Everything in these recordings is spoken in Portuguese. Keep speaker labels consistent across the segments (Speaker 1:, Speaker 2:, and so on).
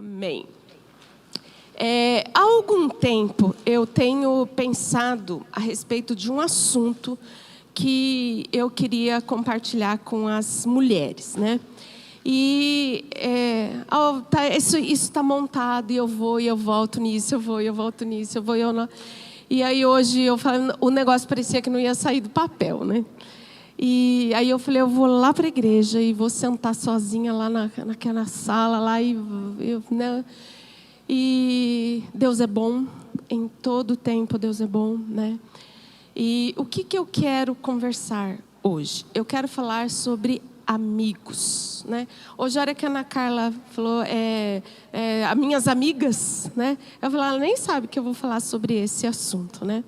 Speaker 1: Amém. Há algum tempo eu tenho pensado a respeito de um assunto que eu queria compartilhar com as mulheres, né? E isso está montado e eu vou e eu volto nisso, eu vou e eu volto nisso, eu vou e eu não. E aí hoje eu falei, o negócio parecia que não ia sair do papel, né? E aí eu falei, eu vou lá para a igreja e vou sentar sozinha lá naquela sala lá né? E Deus é bom, em todo tempo Deus é bom, né? E o que eu quero conversar hoje? Eu quero falar sobre amigos, né? Hoje a hora que a Ana Carla falou, as minhas amigas, né? Eu falei, ela nem sabe que eu vou falar sobre esse assunto, né?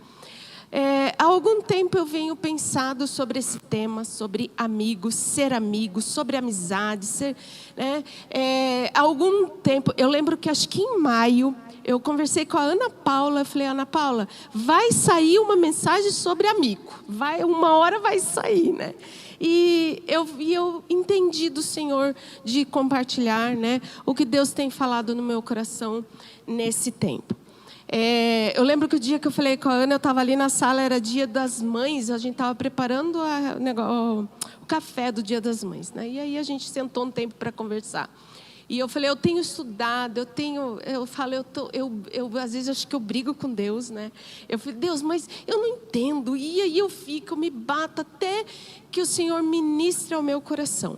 Speaker 1: Há algum tempo eu venho pensando sobre esse tema, sobre amigos, ser amigos, sobre amizade, né? Há algum tempo, eu lembro que acho que em maio, eu conversei com a Ana Paula, eu falei, Ana Paula, vai sair uma mensagem sobre amigo, uma hora vai sair, né? E eu entendi do Senhor de compartilhar, né, o que Deus tem falado no meu coração nesse tempo. Eu lembro que o dia que eu falei com a Ana, eu estava ali na sala, era Dia das Mães, a gente estava preparando o café do Dia das Mães, né? E aí a gente sentou um tempo para conversar. E eu falei, eu tenho estudado, eu às vezes acho que eu brigo com Deus, né? Eu falei, Deus, mas eu não entendo. E aí eu me bato até que o Senhor ministre ao meu coração.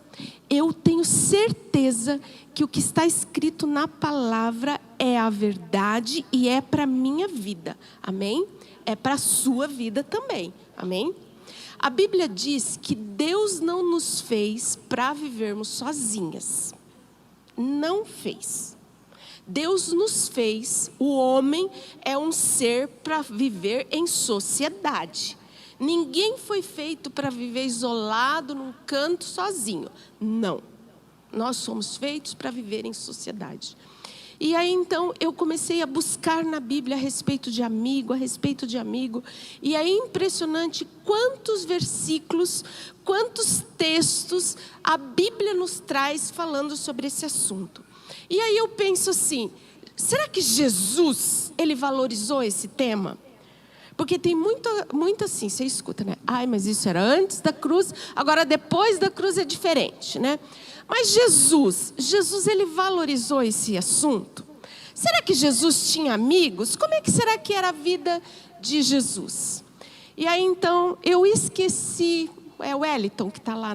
Speaker 1: Eu tenho certeza que o que está escrito na palavra é a verdade e é para a minha vida. Amém? É para a sua vida também. Amém? A Bíblia diz que Deus não nos fez para vivermos sozinhas. Não fez. Deus nos fez, o homem é um ser para viver em sociedade. Ninguém foi feito para viver isolado num canto sozinho. Não. Nós somos feitos para viver em sociedade. E aí então eu comecei a buscar na Bíblia a respeito de amigo. E é impressionante quantos versículos, quantos textos a Bíblia nos traz falando sobre esse assunto. E aí eu penso assim, será que Jesus, ele valorizou esse tema? Porque tem muito assim, você escuta, né? Ai, mas isso era antes da cruz, agora depois da cruz é diferente, né? Mas Jesus ele valorizou esse assunto? Será que Jesus tinha amigos? Como é que será que era a vida de Jesus? E aí então eu esqueci, é o Wellington que está lá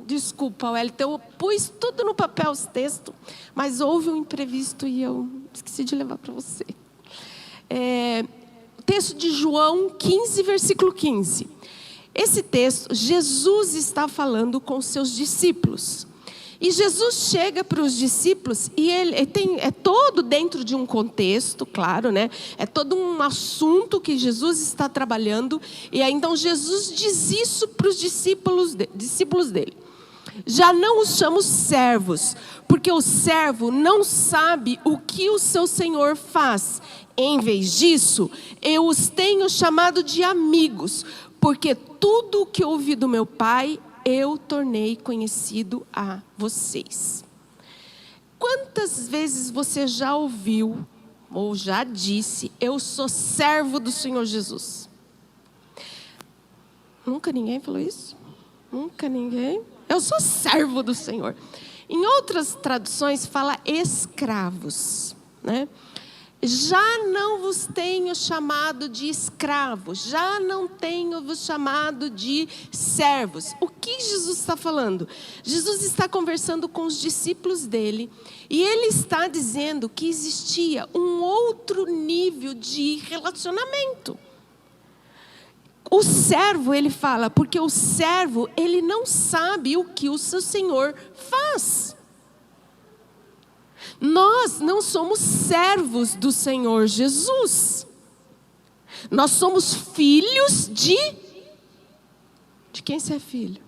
Speaker 1: desculpa, Wellington, eu pus tudo no papel os textos, mas houve um imprevisto e eu esqueci de levar para você. Texto de João 15, versículo 15. Esse texto, Jesus está falando com os seus discípulos. E Jesus chega para os discípulos e é todo dentro de um contexto, claro, né? É todo um assunto que Jesus está trabalhando. E aí então Jesus diz isso para os discípulos dele. Já não os chamo servos, porque o servo não sabe o que o seu senhor faz. Em vez disso, eu os tenho chamado de amigos, porque tudo o que ouvi do meu Pai, eu tornei conhecido a vocês. Quantas vezes você já ouviu ou já disse, eu sou servo do Senhor Jesus? Nunca ninguém falou isso? Nunca ninguém? Eu sou servo do Senhor. Em outras traduções fala escravos, né? Já não vos tenho chamado de escravos, já não tenho vos chamado de servos. O que Jesus está falando? Jesus está conversando com os discípulos dele e ele está dizendo que existia um outro nível de relacionamento. O servo, ele fala, porque o servo, ele não sabe o que o seu senhor faz. Nós não somos servos do Senhor Jesus. Nós somos filhos de quem você é filho?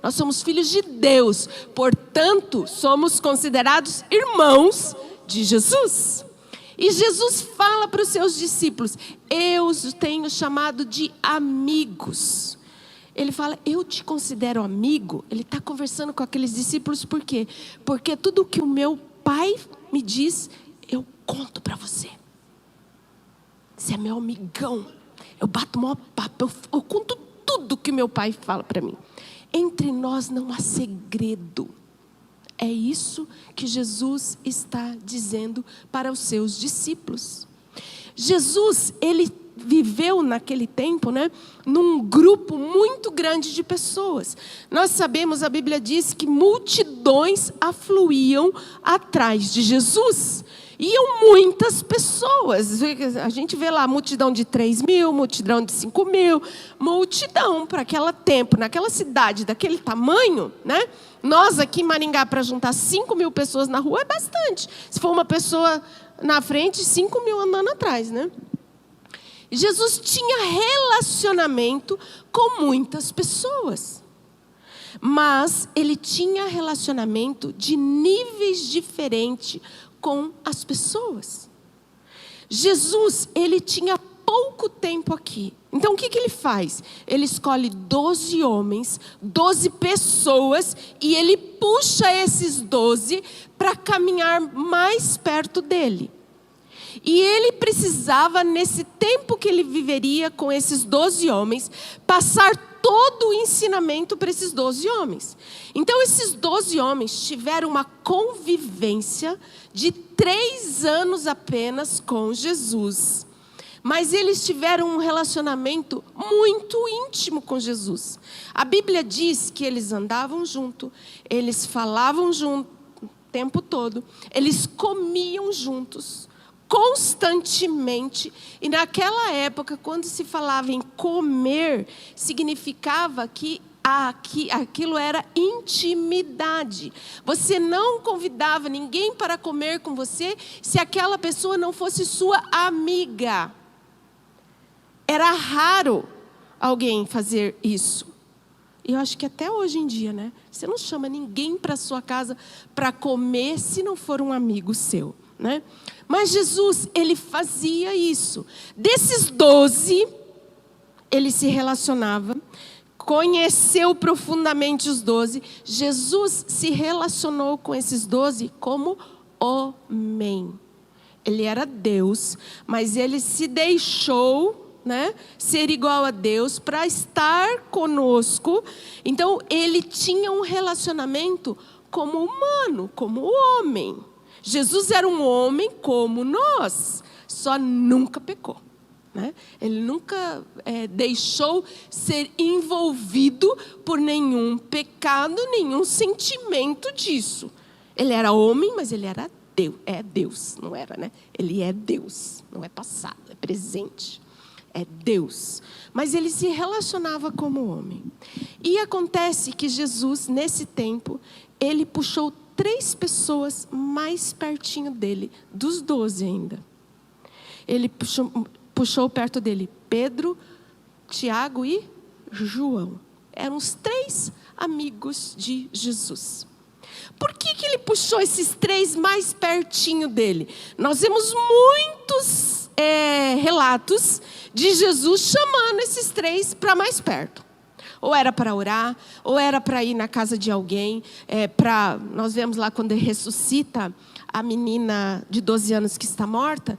Speaker 1: Nós somos filhos de Deus. Portanto, somos considerados irmãos de Jesus. E Jesus fala para os seus discípulos, eu os tenho chamado de amigos. Ele fala, eu te considero amigo. Ele está conversando com aqueles discípulos, por quê? Porque tudo que o meu Pai me diz, eu conto para você. Você é meu amigão. Eu bato o maior papo, eu conto tudo que meu pai fala para mim. Entre nós não há segredo. É isso que Jesus está dizendo para os seus discípulos. Jesus, ele viveu naquele tempo, num grupo muito grande de pessoas. Nós sabemos, a Bíblia diz que multidões afluíam atrás de Jesus. Iam muitas pessoas. A gente vê lá multidão de 3.000, multidão de 5.000, multidão para aquele tempo, naquela cidade daquele tamanho, Nós aqui em Maringá, para juntar 5.000 pessoas na rua, é bastante. Se for uma pessoa na frente, 5.000 andando atrás, Jesus tinha relacionamento com muitas pessoas. Mas ele tinha relacionamento de níveis diferentes com as pessoas. Jesus, ele tinha pouco tempo aqui. Então, o que ele faz? Ele escolhe 12 homens, 12 pessoas, e ele puxa esses 12 para caminhar mais perto dele. E ele precisava, nesse tempo que ele viveria com esses 12 homens, passar todo o ensinamento para esses 12 homens. Então, esses 12 homens tiveram uma convivência de 3 anos apenas com Jesus. Mas eles tiveram um relacionamento muito íntimo com Jesus. A Bíblia diz que eles andavam junto, eles falavam junto o tempo todo, eles comiam juntos, constantemente. E naquela época, quando se falava em comer, significava que aquilo era intimidade. Você não convidava ninguém para comer com você se aquela pessoa não fosse sua amiga. Era raro alguém fazer isso. E eu acho que até hoje em dia, você não chama ninguém para a sua casa para comer se não for um amigo seu, Mas Jesus, ele fazia isso. Desses 12, ele se relacionava, conheceu profundamente os 12. Jesus se relacionou com esses 12 como homem. Ele era Deus, mas ele se deixou ser igual a Deus para estar conosco. Então, ele tinha um relacionamento como humano, como homem. Jesus era um homem como nós, só nunca pecou. Ele nunca deixou ser envolvido por nenhum pecado, nenhum sentimento disso. Ele era homem, mas ele era Deus. É Deus, não era, Ele é Deus, não é passado, é presente. É Deus. Mas ele se relacionava como homem. E acontece que Jesus, nesse tempo, ele puxou 3 pessoas mais pertinho dele, dos 12 ainda. Ele puxou perto dele Pedro, Tiago e João. Eram os 3 amigos de Jesus. Por que ele puxou esses 3 mais pertinho dele? Nós vemos muitos relatos de Jesus chamando esses 3 para mais perto. Ou era para orar, ou era para ir na casa de alguém. Nós vemos lá quando ele ressuscita a menina de 12 anos que está morta,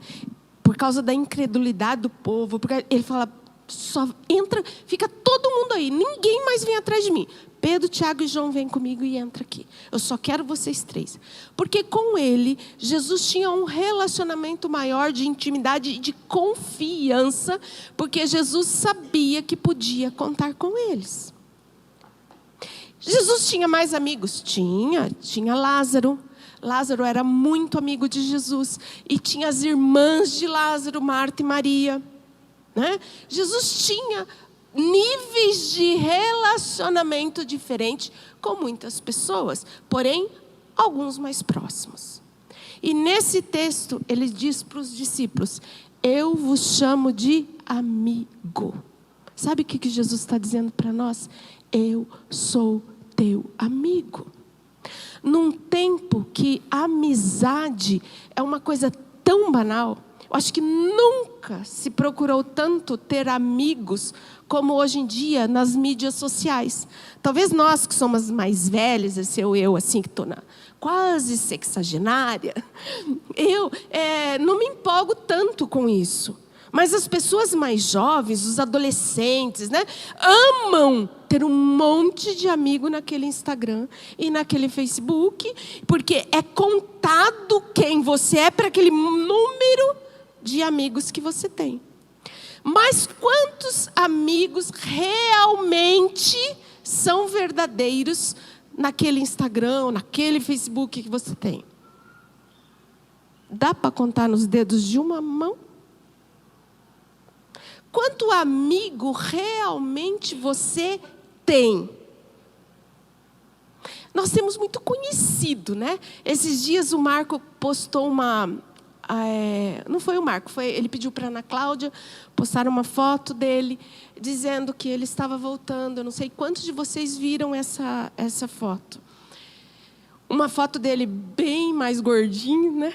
Speaker 1: por causa da incredulidade do povo. Porque ele fala, só entra, fica todo mundo aí, ninguém mais vem atrás de mim. Pedro, Tiago e João, vem comigo e entra aqui. Eu só quero vocês 3. Porque com ele, Jesus tinha um relacionamento maior de intimidade e de confiança, porque Jesus sabia que podia contar com eles. Jesus tinha mais amigos? Tinha Lázaro. Lázaro era muito amigo de Jesus. E tinha as irmãs de Lázaro, Marta e Maria. Jesus tinha níveis de relacionamento diferentes com muitas pessoas, porém, alguns mais próximos. E nesse texto, ele diz para os discípulos, eu vos chamo de amigo. Sabe o que Jesus está dizendo para nós? Eu sou teu amigo. Num tempo que a amizade é uma coisa tão banal. Eu acho que nunca se procurou tanto ter amigos como hoje em dia nas mídias sociais. Talvez nós que somos mais velhos, esse eu assim que estou quase sexagenária, eu não me empolgo tanto com isso. Mas as pessoas mais jovens, os adolescentes, né, amam ter um monte de amigo naquele Instagram e naquele Facebook, porque é contado quem você é para aquele número de amigos que você tem. Mas quantos amigos realmente são verdadeiros naquele Instagram, naquele Facebook que você tem? Dá para contar nos dedos de uma mão? Quanto amigo realmente você tem? Nós temos muito conhecido, né? Esses dias o Marco postou não foi o Marco, ele pediu para a Ana Cláudia postar uma foto dele, dizendo que ele estava voltando. Eu não sei quantos de vocês viram essa foto. Uma foto dele bem mais gordinho, né?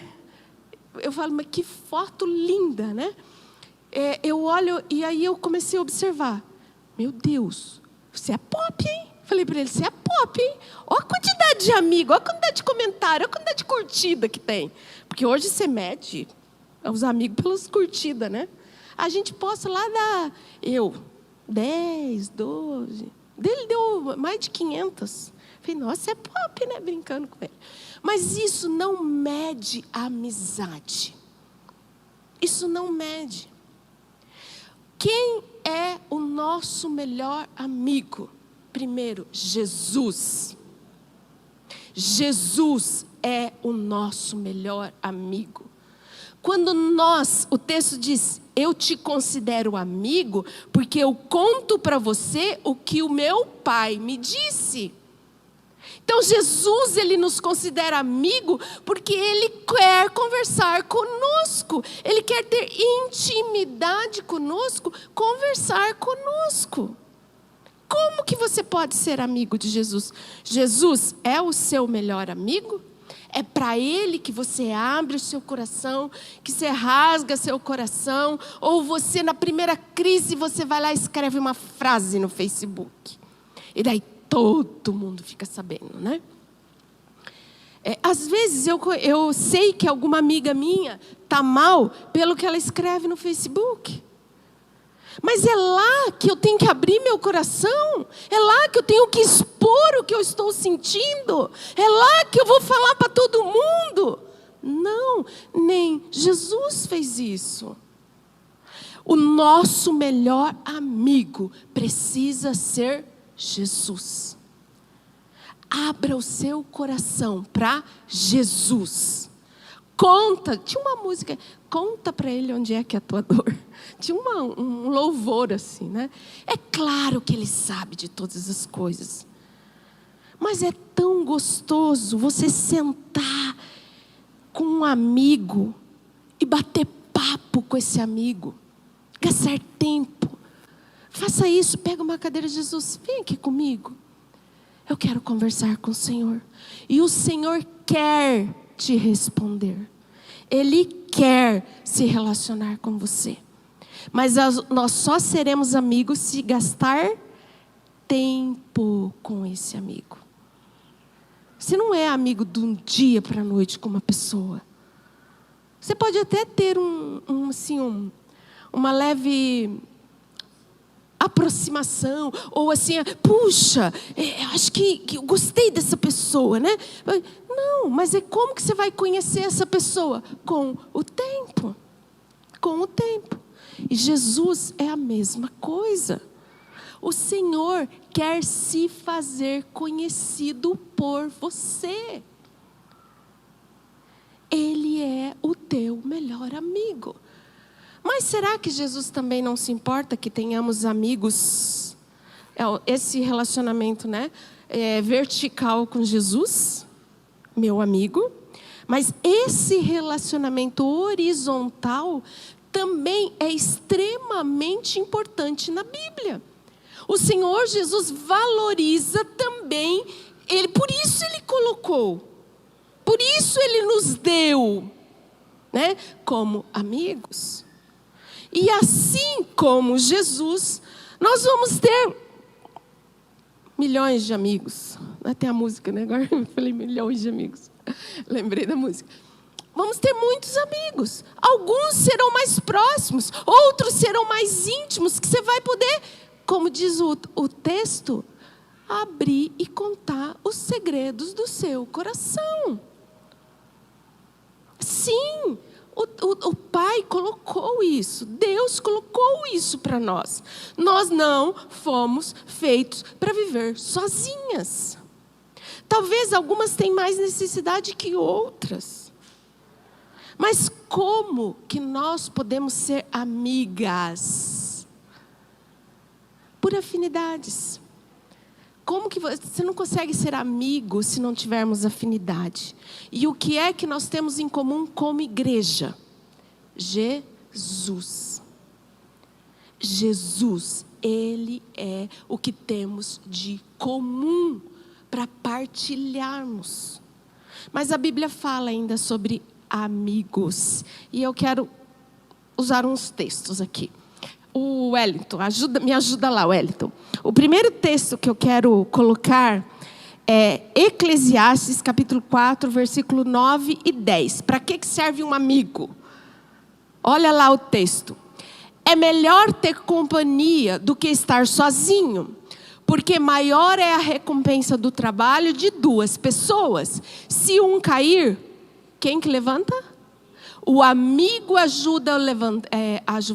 Speaker 1: Eu falo, mas que foto linda, né? Eu olho e aí eu comecei a observar. Meu Deus, você é pop, hein? Falei para ele, você é pop, hein? Olha a quantidade de amigos, olha a quantidade de comentário, olha a quantidade de curtida que tem. Porque hoje você mede os amigos pelas curtidas, né? A gente posta lá 10, 12. Dele deu mais de 500. Falei, nossa, é pop, né? Brincando com ele. Mas isso não mede a amizade. Isso não mede. Quem é o nosso melhor amigo? Primeiro, Jesus. Jesus é o nosso melhor amigo. Quando o texto diz, eu te considero amigo, porque eu conto para você o que o meu Pai me disse. Então Jesus, ele nos considera amigo porque ele quer conversar conosco. Ele quer ter intimidade conosco, conversar conosco. Como que você pode ser amigo de Jesus? Jesus é o seu melhor amigo? É para ele que você abre o seu coração, que você rasga seu coração, ou você na primeira crise você vai lá e escreve uma frase no Facebook. E daí todo mundo fica sabendo, né? Às vezes eu sei que alguma amiga minha está mal pelo que ela escreve no Facebook. Mas é lá que eu tenho que abrir meu coração. É lá que eu tenho que expor o que eu estou sentindo. É lá que eu vou falar para todo mundo. Não, nem Jesus fez isso. O nosso melhor amigo precisa ser Jesus. Abra o seu coração para Jesus. Tinha uma música, conta para ele onde é que é a tua dor. Tinha um louvor assim, né? É claro que ele sabe de todas as coisas. Mas é tão gostoso você sentar com um amigo e bater papo com esse amigo. Gastar tempo. Faça isso, pega uma cadeira, Jesus, vem aqui comigo. Eu quero conversar com o Senhor. E o Senhor quer te responder. Ele quer se relacionar com você. Mas nós só seremos amigos se gastar tempo com esse amigo. Você não é amigo de um dia para a noite com uma pessoa. Você pode até ter uma leve aproximação, ou assim, puxa, acho que eu gostei dessa pessoa, né? Não, mas como que você vai conhecer essa pessoa? Com o tempo. Com o tempo. E Jesus é a mesma coisa. O Senhor quer se fazer conhecido por você. Ele é o teu melhor amigo. Mas será que Jesus também não se importa que tenhamos amigos? Esse relacionamento, né? Vertical com Jesus, meu amigo. Mas esse relacionamento horizontal também é extremamente importante na Bíblia. O Senhor Jesus valoriza também, por isso Ele colocou, por isso Ele nos deu, né? Como amigos. E assim como Jesus, nós vamos ter milhões de amigos. Tem a música, né? Agora eu falei milhões de amigos. Lembrei da música. Vamos ter muitos amigos. Alguns serão mais próximos, outros serão mais íntimos, que você vai poder, como diz o texto, abrir e contar os segredos do seu coração. Sim, o Pai colocou isso, Deus colocou isso para nós. Nós não fomos feitos para viver sozinhas. Talvez algumas tenham mais necessidade que outras. Mas como que nós podemos ser amigas? Por afinidades. Como que você não consegue ser amigo se não tivermos afinidade? E o que é que nós temos em comum como igreja? Jesus. Jesus, Ele é o que temos de comum para partilharmos. Mas a Bíblia fala ainda sobre amigos. E eu quero usar uns textos aqui. O Wellington, me ajuda lá, Wellington. O primeiro texto que eu quero colocar é Eclesiastes, capítulo 4, versículo 9 e 10. Para que serve um amigo? Olha lá o texto. É melhor ter companhia do que estar sozinho, porque maior é a recompensa do trabalho de duas pessoas. Se um cair, quem que levanta? O amigo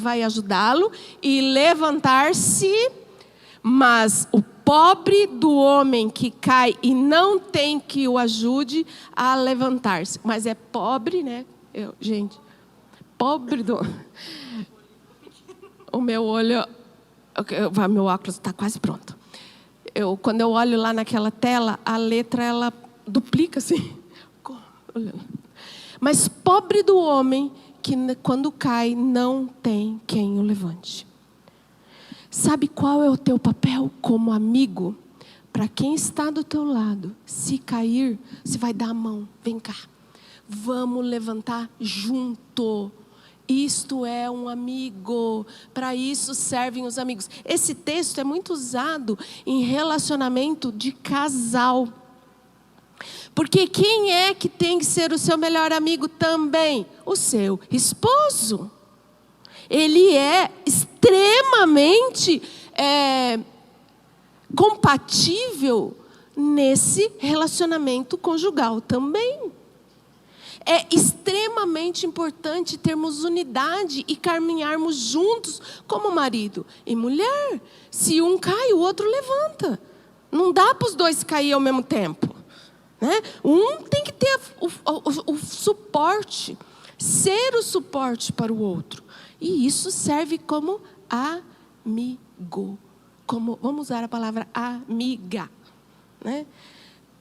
Speaker 1: vai ajudá-lo e levantar-se, mas o pobre do homem que cai e não tem que o ajude a levantar-se. Mas é pobre, né? Gente, pobre do... O meu olho... Meu óculos está quase pronto. Quando eu olho lá naquela tela, a letra, ela duplica assim. Mas pobre do homem que quando cai não tem quem o levante. Sabe qual é o teu papel como amigo? Para quem está do teu lado, se cair, você vai dar a mão. Vem cá, vamos levantar junto. Isto é um amigo, para isso servem os amigos. Esse texto é muito usado em relacionamento de casal. Porque quem é que tem que ser o seu melhor amigo também? O seu esposo. Ele é extremamente compatível nesse relacionamento conjugal também. É extremamente importante termos unidade e caminharmos juntos como marido e mulher. Se um cai, o outro levanta. Não dá para os dois cair ao mesmo tempo. Né? Um tem que ter o suporte, ser o suporte para o outro. E isso serve como amigo. Vamos usar a palavra amiga. Né?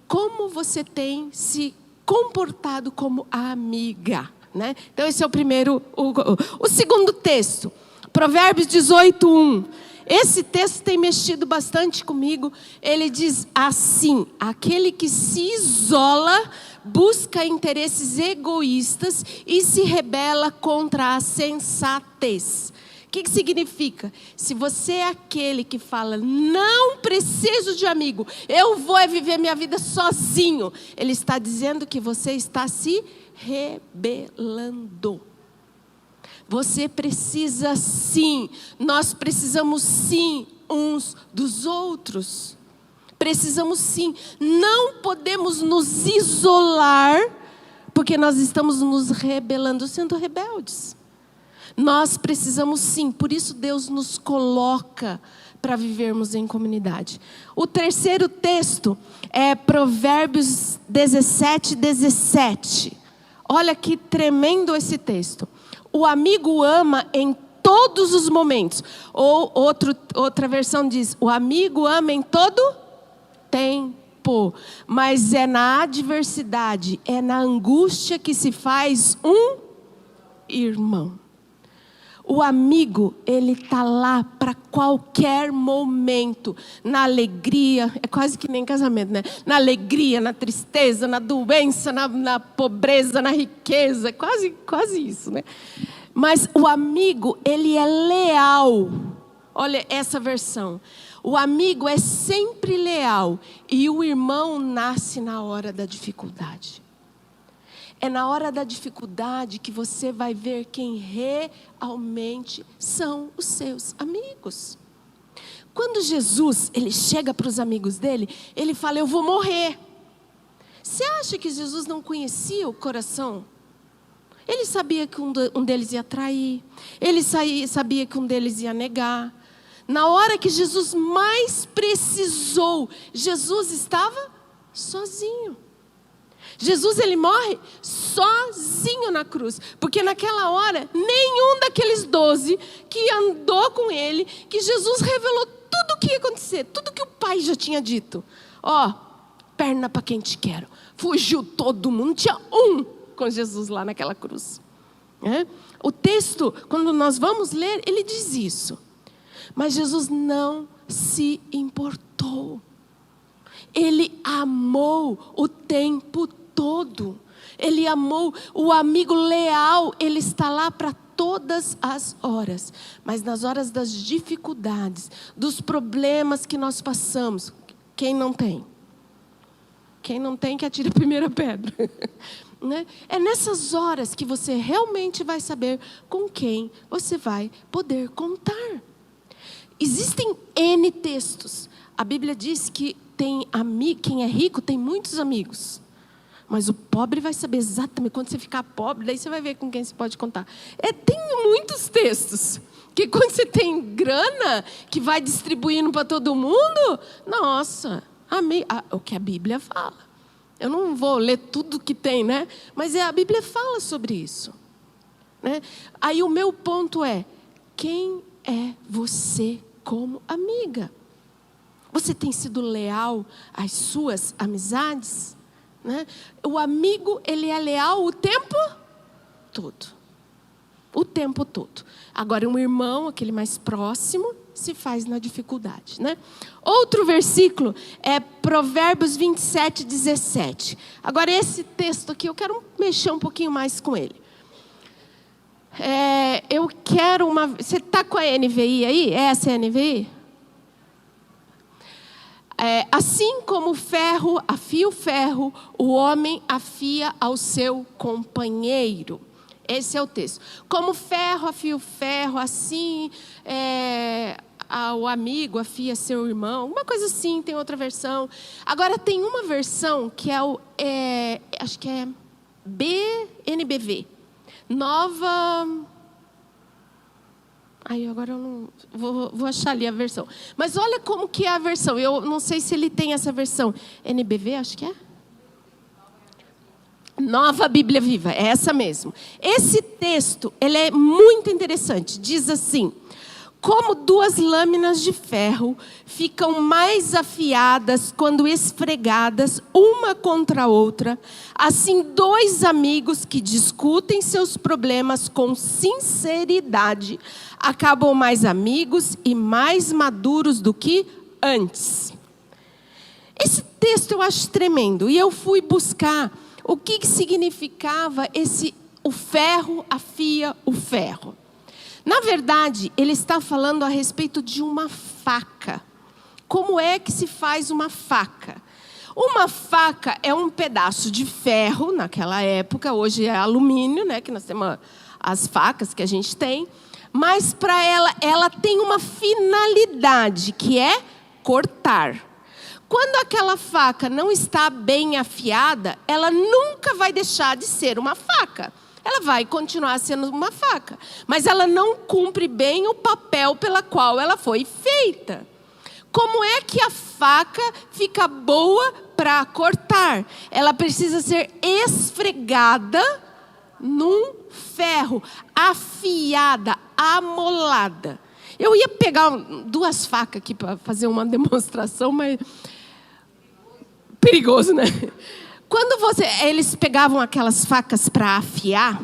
Speaker 1: Como você tem se comportado como amiga? Né? Então esse é o primeiro. O segundo texto, Provérbios 18:1. Esse texto tem mexido bastante comigo. Ele diz assim: aquele que se isola busca interesses egoístas e se rebela contra a sensatez. O que significa? Se você é aquele que fala, não preciso de amigo, eu vou viver minha vida sozinho, ele está dizendo que você está se rebelando. Você precisa sim, nós precisamos sim uns dos outros. Precisamos sim, não podemos nos isolar, porque nós estamos nos rebelando, sendo rebeldes. Nós precisamos sim, por isso Deus nos coloca para vivermos em comunidade. O terceiro texto é Provérbios 17:17. Olha que tremendo esse texto. O amigo ama em todos os momentos. Ou outra versão diz, o amigo ama em todo tempo. Mas é na adversidade, é na angústia que se faz um irmão. O amigo, ele está lá para qualquer momento. Na alegria, é quase que nem casamento, né? Na alegria, na tristeza, na doença, na pobreza, na riqueza. Quase isso, né? Mas o amigo, ele é leal. Olha essa versão. O amigo é sempre leal. E o irmão nasce na hora da dificuldade. É na hora da dificuldade que você vai ver quem realmente são os seus amigos. Quando Jesus, ele chega para os amigos dele, ele fala, eu vou morrer. Você acha que Jesus não conhecia o coração? Ele sabia que um deles ia trair. Ele sabia que um deles ia negar. Na hora que Jesus mais precisou, Jesus estava sozinho. Jesus, ele morre sozinho na cruz. Porque naquela hora, nenhum daqueles 12 que andou com ele, que Jesus revelou tudo o que ia acontecer, tudo que o Pai já tinha dito. Perna para quem te quero. Fugiu todo mundo, tinha um com Jesus lá naquela cruz. O texto, quando nós vamos ler, ele diz isso. Mas Jesus não se importou. Ele amou o tempo todo. Ele amou o amigo leal. Ele está lá para todas as horas. Mas nas horas das dificuldades, dos problemas que nós passamos, quem não tem? Quem não tem que atire a primeira pedra. Né? É nessas horas que você realmente vai saber com quem você vai poder contar. Existem N textos. A Bíblia diz que quem é rico tem muitos amigos. Mas o pobre vai saber exatamente. Quando você ficar pobre, daí você vai ver com quem você pode contar. Tem muitos textos. Que quando você tem grana, que vai distribuindo para todo mundo, nossa, o que a Bíblia fala. Eu não vou ler tudo que tem, né? Mas a Bíblia fala sobre isso. Né? Aí o meu ponto é, quem é você como amiga? Você tem sido leal às suas amizades? Né? O amigo, ele é leal o tempo todo. O tempo todo. Agora, um irmão, aquele mais próximo, se faz na dificuldade. Né? Outro versículo é Provérbios 27, 17. Agora, esse texto aqui, eu quero mexer um pouquinho mais com ele. Eu quero uma... Você está com a NVI aí? Essa é a NVI? Assim como o ferro afia o ferro, o homem afia ao seu companheiro. Esse é o texto. Como o ferro afia o ferro, assim o amigo afia seu irmão. Uma coisa assim, tem outra versão. Agora tem uma versão que acho que é BNBV. Nova... agora eu não... Vou achar ali a versão. Mas olha como que é a versão. Eu não sei se ele tem essa versão. NBV, acho que é. Nova Bíblia Viva, é essa mesmo. Esse texto, ele é muito interessante. Diz assim: como duas lâminas de ferro ficam mais afiadas quando esfregadas uma contra a outra, assim dois amigos que discutem seus problemas com sinceridade acabam mais amigos e mais maduros do que antes. Esse texto eu acho tremendo. E eu fui buscar o que significava o ferro afia o ferro. Na verdade, ele está falando a respeito de uma faca. Como é que se faz uma faca? Uma faca é um pedaço de ferro, naquela época, hoje é alumínio, né, que nós temos as facas que a gente tem. Mas para ela tem uma finalidade, que é cortar. Quando aquela faca não está bem afiada, ela nunca vai deixar de ser uma faca. Ela vai continuar sendo uma faca. Mas ela não cumpre bem o papel pela qual ela foi feita. Como é que a faca fica boa para cortar? Ela precisa ser esfregada num ferro, afiada, amolada. Eu ia pegar duas facas aqui para fazer uma demonstração, mas perigoso, né? Quando eles pegavam aquelas facas para afiar,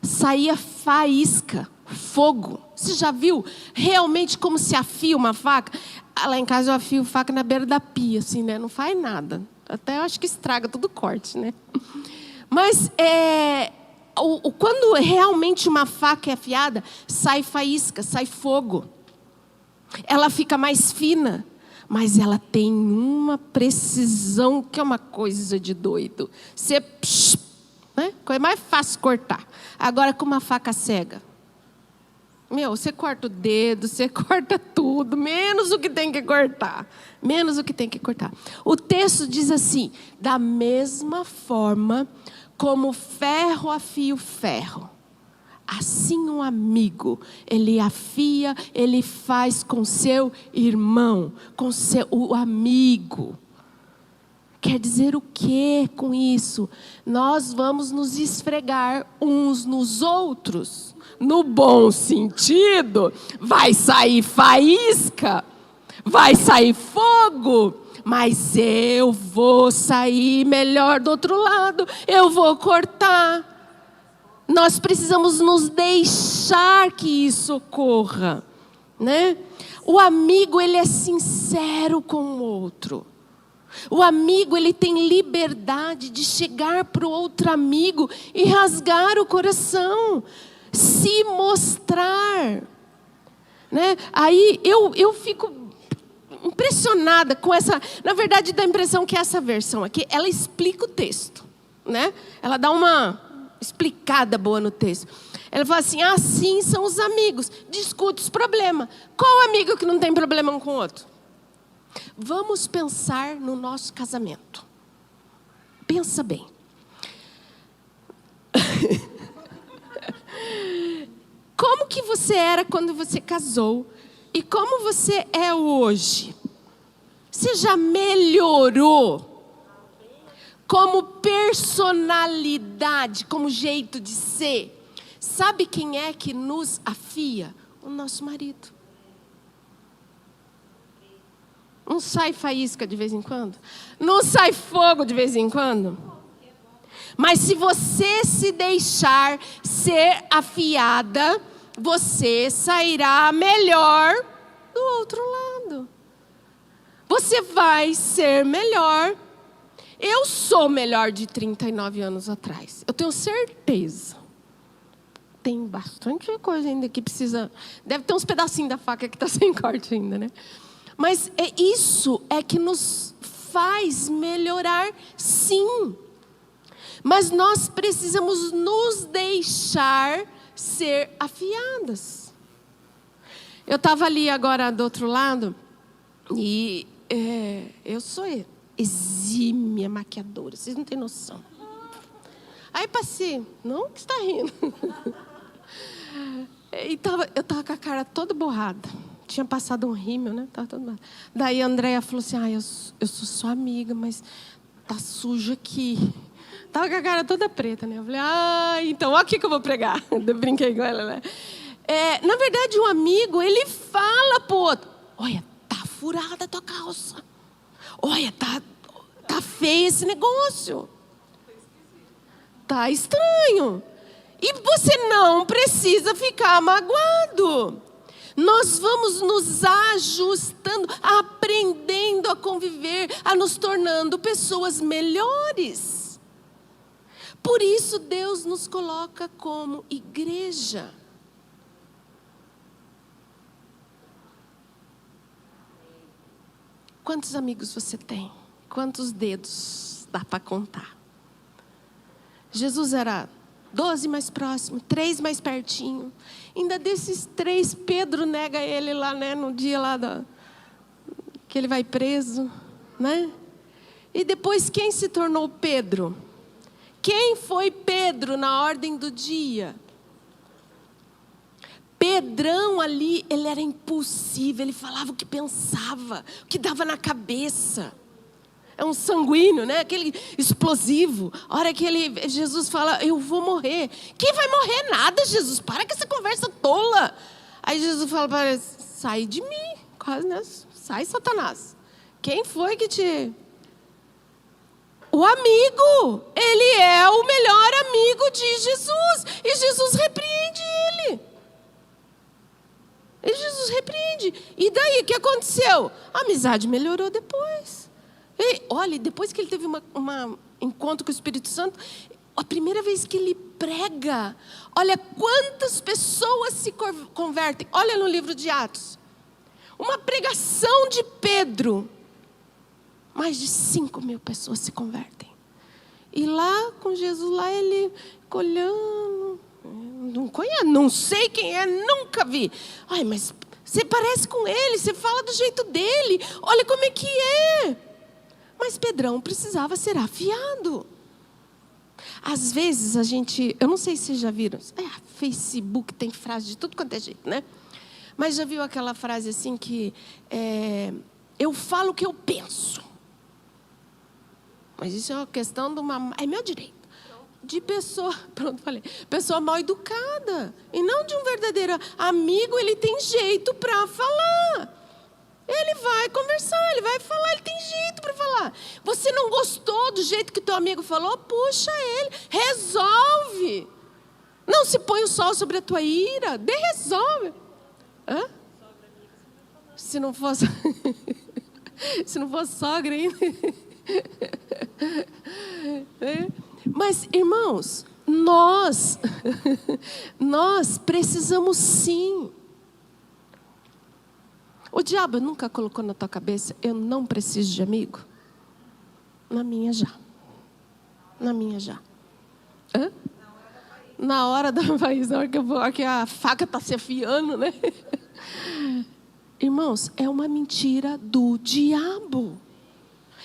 Speaker 1: saía faísca, fogo. Você já viu realmente como se afia uma faca? Lá em casa eu afio faca na beira da pia, assim, né? Não faz nada. Até eu acho que estraga todo o corte, né? Mas quando realmente uma faca é afiada, sai faísca, sai fogo. Ela fica mais fina, mas ela tem uma precisão que é uma coisa de doido. Você, né? É mais fácil cortar. Agora com uma faca cega, você corta o dedo, você corta tudo, menos o que tem que cortar. Menos o que tem que cortar. O texto diz assim: da mesma forma como o afia o ferro, assim um amigo, ele afia, ele faz com seu irmão, com o amigo. Quer dizer o que com isso? Nós vamos nos esfregar uns nos outros. No bom sentido, vai sair faísca, vai sair fogo, mas eu vou sair melhor do outro lado, eu vou cortar. Nós precisamos nos deixar que isso ocorra, né? O amigo, ele é sincero com o outro. O amigo, ele tem liberdade de chegar para o outro amigo e rasgar o coração, se mostrar, né? Aí eu fico impressionada com essa, na verdade dá a impressão que essa versão aqui, ela explica o texto, né? Ela dá uma explicada boa no texto. Ela fala assim: assim são os amigos, discute os problemas. Qual amigo que não tem problema um com o outro? Vamos pensar no nosso casamento. Pensa bem. Como que você era quando você casou e como você é hoje? Você já melhorou como personalidade, como jeito de ser? Sabe quem é que nos afia? O nosso marido. Não sai faísca de vez em quando? Não sai fogo de vez em quando? Mas se você se deixar ser afiada, você sairá melhor do outro lado. Você vai ser melhor. Eu sou melhor de 39 anos atrás. Eu tenho certeza. Tem bastante coisa ainda que precisa... Deve ter uns pedacinhos da faca que está sem corte ainda, né? Mas isso é que nos faz melhorar, sim. Mas nós precisamos nos deixar ser afiadas. Eu estava ali agora do outro lado e eu sou exímia maquiadora, vocês não têm noção. Aí passei, não que está rindo. E eu estava com a cara toda borrada. Tinha passado um rímel, né? Tava todo... Daí a Andréia falou assim: eu sou sua amiga, mas tá sujo aqui. Tava com a cara toda preta, né? Eu falei: então, olha aqui que eu vou pregar. Eu brinquei com ela, né? Na verdade, um amigo, ele fala pro outro: olha, tá furada a tua calça. Olha, tá feio esse negócio. Tá estranho. E você não precisa ficar magoado. Nós vamos nos ajustando, aprendendo a conviver, a nos tornando pessoas melhores. Por isso Deus nos coloca como igreja. Quantos amigos você tem? Quantos dedos dá para contar? Jesus era 12 mais próximo, 3 mais pertinho. Ainda desses 3, Pedro nega ele lá, né, no dia lá que ele vai preso, né? E depois quem se tornou Pedro? Quem foi Pedro na ordem do dia? Pedrão ali, ele era impulsivo, ele falava o que pensava, o que dava na cabeça. É um sanguíneo, né? Aquele explosivo. A hora que Jesus fala: eu vou morrer. Quem vai morrer? Nada, Jesus. Para com essa conversa tola. Aí Jesus fala para ele: sai de mim. Quase, né? Sai, Satanás. Quem foi que te... O amigo. Ele é o melhor amigo de Jesus. E Jesus repreende ele. E daí, o que aconteceu? A amizade melhorou depois. E, olha, depois que ele teve um encontro com o Espírito Santo, a primeira vez que ele prega, olha quantas pessoas se convertem. Olha no livro de Atos. Uma pregação de Pedro. Mais de 5.000 pessoas se convertem. E lá com Jesus, lá ele olhando. Não conheço, não sei quem é, nunca vi. Ai, mas você parece com ele, você fala do jeito dele. Olha como é que é. Mas Pedrão precisava ser afiado. Às vezes a gente, eu não sei se vocês já viram, Facebook tem frase de tudo quanto é jeito, né? Mas já viu aquela frase assim que eu falo o que eu penso. Mas isso é uma questão de uma... É meu direito. De pessoa... Pronto, falei. Pessoa mal educada. E não de um verdadeiro amigo, ele tem jeito para falar. Ele vai conversar, ele vai falar, ele tem jeito para falar. Você não gostou do jeito que teu amigo falou? Puxa ele, resolve. Não se põe o sol sobre a tua ira, resolve. Hã? Se não fosse... Se não fosse sogra ainda... Mas, irmãos, nós precisamos sim. O diabo nunca colocou na tua cabeça, eu não preciso de amigo? Na minha já. Na minha já. Hã? Na hora da raiz, na hora que a faca está se afiando, né? Irmãos, é uma mentira do diabo.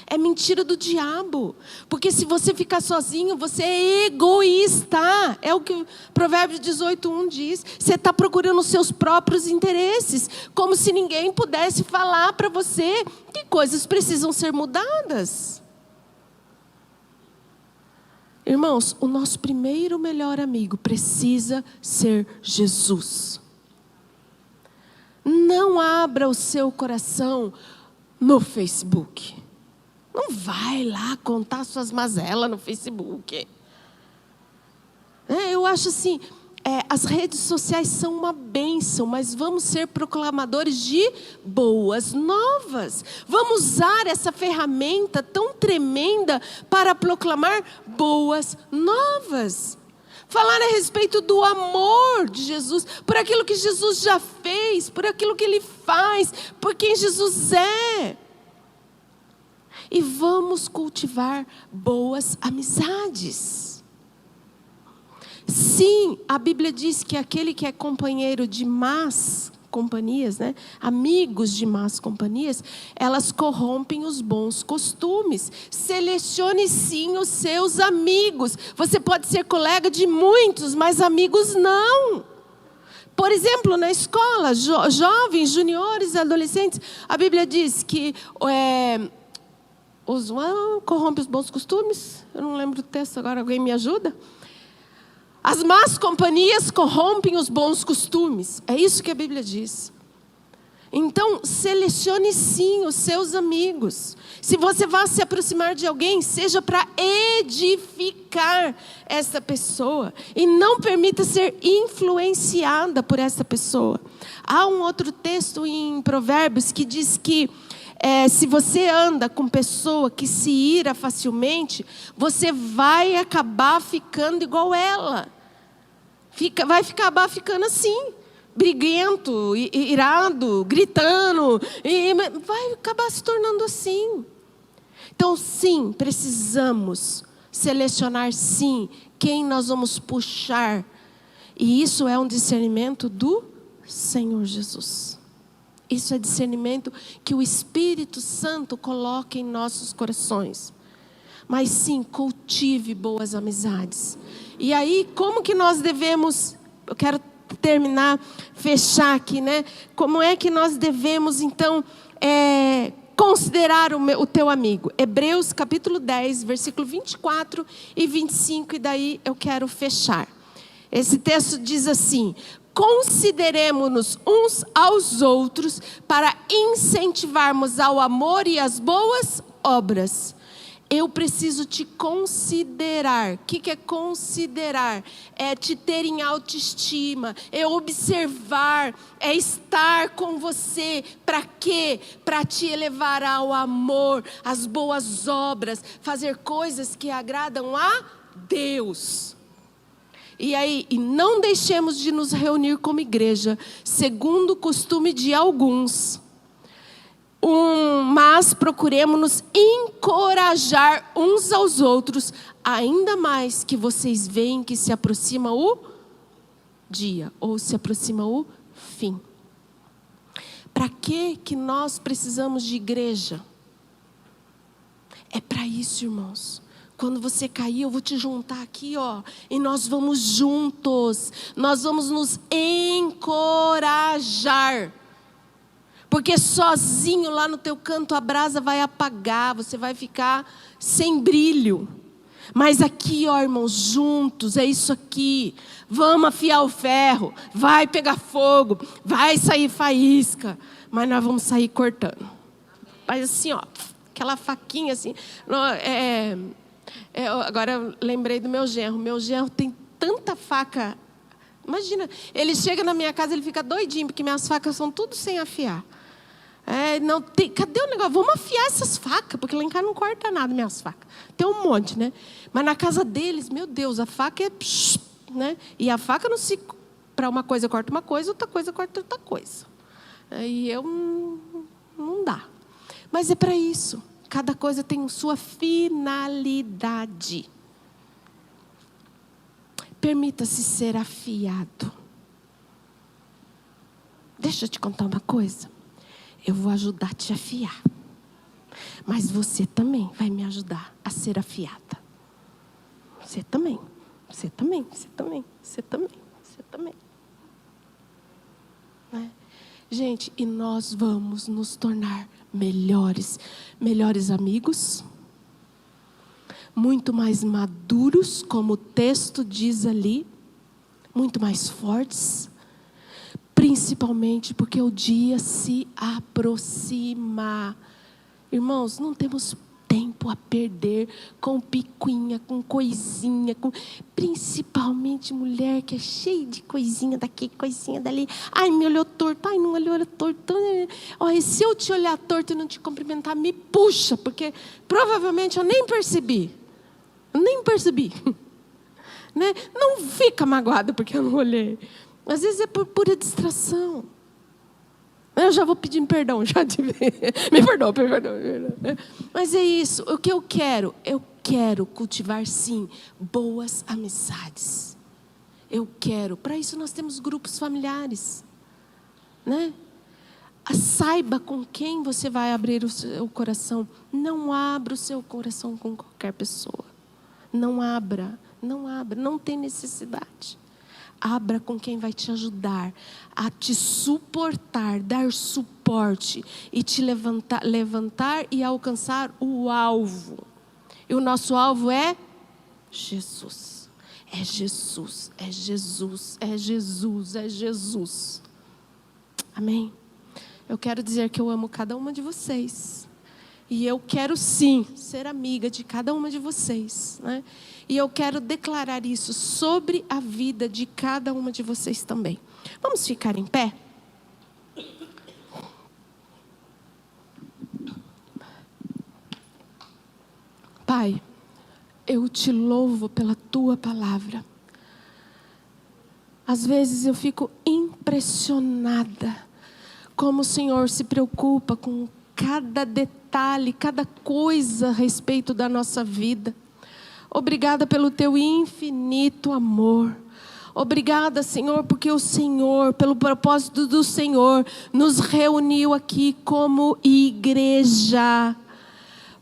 Speaker 1: É mentira do diabo. Porque se você ficar sozinho, você é egoísta. É o que Provérbios 18:1 diz. Você está procurando os seus próprios interesses. Como se ninguém pudesse falar para você que coisas precisam ser mudadas. Irmãos, o nosso primeiro melhor amigo precisa ser Jesus. Não abra o seu coração no Facebook. Não vai lá contar suas mazelas no Facebook. Eu acho assim, as redes sociais são uma bênção, mas vamos ser proclamadores de boas novas. Vamos usar essa ferramenta tão tremenda para proclamar boas novas. Falar a respeito do amor de Jesus, por aquilo que Jesus já fez, por aquilo que Ele faz, por quem Jesus é. E vamos cultivar boas amizades. Sim, a Bíblia diz que aquele que é companheiro de más companhias, né? Amigos de más companhias, elas corrompem os bons costumes. Selecione sim os seus amigos. Você pode ser colega de muitos, mas amigos não. Por exemplo, na escola, jovens, juniores, adolescentes, a Bíblia diz que... corrompe os bons costumes. Eu não lembro o texto agora, alguém me ajuda? As más companhias corrompem os bons costumes. É isso que a Bíblia diz. Então, selecione sim os seus amigos. Se você vai se aproximar de alguém, seja para edificar essa pessoa. E não permita ser influenciada por essa pessoa. Há um outro texto em Provérbios que diz que se você anda com pessoa que se ira facilmente, você vai acabar ficando igual ela. Vai acabar ficando assim, briguento, irado, gritando, e vai acabar se tornando assim. Então, sim, precisamos selecionar, sim, quem nós vamos puxar. E isso é um discernimento do Senhor Jesus. Isso é discernimento que o Espírito Santo coloca em nossos corações. Mas sim, cultive boas amizades. E aí, como que nós devemos... Eu quero terminar, fechar aqui, né? Como é que nós devemos, então, considerar o teu amigo? Hebreus capítulo 10, versículo 24 e 25. E daí eu quero fechar. Esse texto diz assim... Consideremos-nos uns aos outros para incentivarmos ao amor e às boas obras. eu preciso te considerar. O que é considerar? É te ter em autoestima, é observar, é estar com você. Para quê? Para te elevar ao amor, às boas obras, fazer coisas que agradam a Deus. E aí, e não deixemos de nos reunir como igreja, segundo o costume de alguns. Mas procuremos nos encorajar uns aos outros, ainda mais que vocês veem que se aproxima o dia, ou se aproxima o fim. Para que nós precisamos de igreja? É para isso, irmãos. Quando você cair, eu vou te juntar aqui, ó, e nós vamos juntos, nós vamos nos encorajar. Porque sozinho lá no teu canto a brasa vai apagar, você vai ficar sem brilho. Mas aqui, ó, irmãos, juntos, é isso aqui. Vamos afiar o ferro, vai pegar fogo, vai sair faísca, mas nós vamos sair cortando. Faz assim, ó, aquela faquinha assim. Agora eu lembrei do meu genro. Meu genro tem tanta faca. Imagina, ele chega na minha casa, ele fica doidinho, porque minhas facas são tudo sem afiar. Não tem, cadê o negócio? Vamos afiar essas facas, porque lá em casa não corta nada minhas facas. Tem um monte, né? Mas na casa deles, meu Deus, a faca é... né? E a faca não se... Para uma coisa corta uma coisa, outra coisa corta outra coisa. Aí não dá. Mas é para isso. Cada coisa tem sua finalidade. Permita-se ser afiado. Deixa eu te contar uma coisa. Eu vou ajudar a te afiar. Mas você também vai me ajudar a ser afiada. Você também. Você também. Você também. Você também. Você também. Né? Gente, e nós vamos nos tornar melhores amigos, muito mais maduros, como o texto diz ali, muito mais fortes, principalmente porque o dia se aproxima. Irmãos, não temos tempo a perder com picuinha, com coisinha, principalmente mulher que é cheia de coisinha daqui, coisinha dali. Ai, me olhou torto, ai, não olhou torto. Olha, se eu te olhar torto e não te cumprimentar, me puxa, porque provavelmente eu nem percebi. Né? Não fica magoada porque eu não olhei. Às vezes é por pura distração. Eu já vou pedindo perdão, já de me perdoa. Mas é isso, o que eu quero? Eu quero cultivar, sim, boas amizades. Eu quero, para isso nós temos grupos familiares. Né? Saiba com quem você vai abrir o seu coração. Não abra o seu coração com qualquer pessoa. Não abra, não tem necessidade. Abra com quem vai te ajudar a te suportar, dar suporte e te levantar e alcançar o alvo. E o nosso alvo é Jesus. É Jesus, é Jesus, é Jesus, é Jesus. Amém? Eu quero dizer que eu amo cada uma de vocês. E eu quero sim ser amiga de cada uma de vocês, né? E eu quero declarar isso sobre a vida de cada uma de vocês também. Vamos ficar em pé? Pai, eu te louvo pela tua palavra. Às vezes eu fico impressionada como o Senhor se preocupa com cada detalhe, cada coisa a respeito da nossa vida. Obrigada pelo teu infinito amor. Obrigada, Senhor, porque o Senhor, pelo propósito do Senhor, nos reuniu aqui como igreja.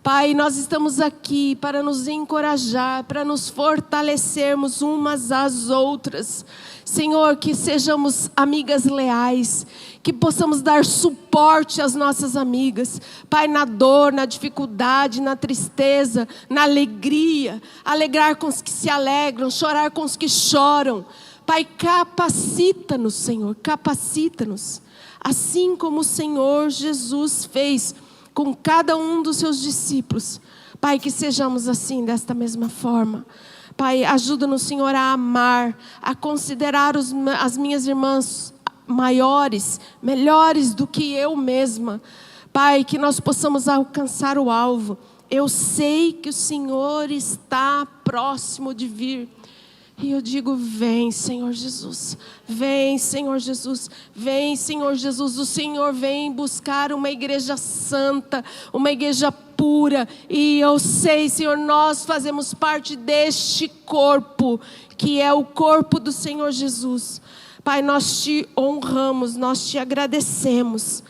Speaker 1: Pai, nós estamos aqui para nos encorajar, para nos fortalecermos umas às outras. Senhor, que sejamos amigas leais, que possamos dar suporte às nossas amigas. Pai, na dor, na dificuldade, na tristeza, na alegria. Alegrar com os que se alegram, chorar com os que choram. Pai, capacita-nos, Senhor, capacita-nos. Assim como o Senhor Jesus fez com cada um dos seus discípulos. Pai, que sejamos assim, desta mesma forma. Pai, ajuda-nos, Senhor, a amar, a considerar as minhas irmãs maiores, melhores do que eu mesma. Pai, que nós possamos alcançar o alvo. Eu sei que o Senhor está próximo de vir. E eu digo, vem, Senhor Jesus. Vem, Senhor Jesus. Vem, Senhor Jesus. O Senhor vem buscar uma igreja santa, uma igreja pura. E eu sei, Senhor, nós fazemos parte deste corpo, que é o corpo do Senhor Jesus. Pai, nós te honramos, nós te agradecemos.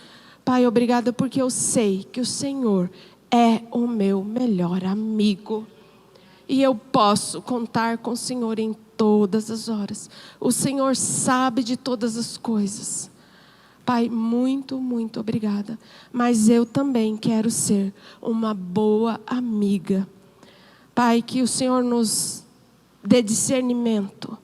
Speaker 1: Pai, obrigada porque eu sei que o Senhor é o meu melhor amigo. E eu posso contar com o Senhor em todas as horas. O Senhor sabe de todas as coisas. Pai, muito, muito obrigada. Mas eu também quero ser uma boa amiga. Pai, que o Senhor nos dê discernimento.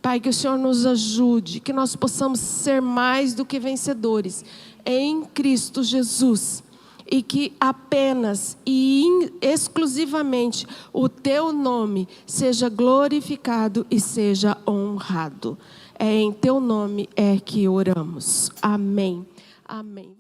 Speaker 1: Pai, que o Senhor nos ajude. Que nós possamos ser mais do que vencedores em Cristo Jesus. E que apenas e exclusivamente o teu nome seja glorificado e seja honrado. É em teu nome é que oramos. Amém. Amém.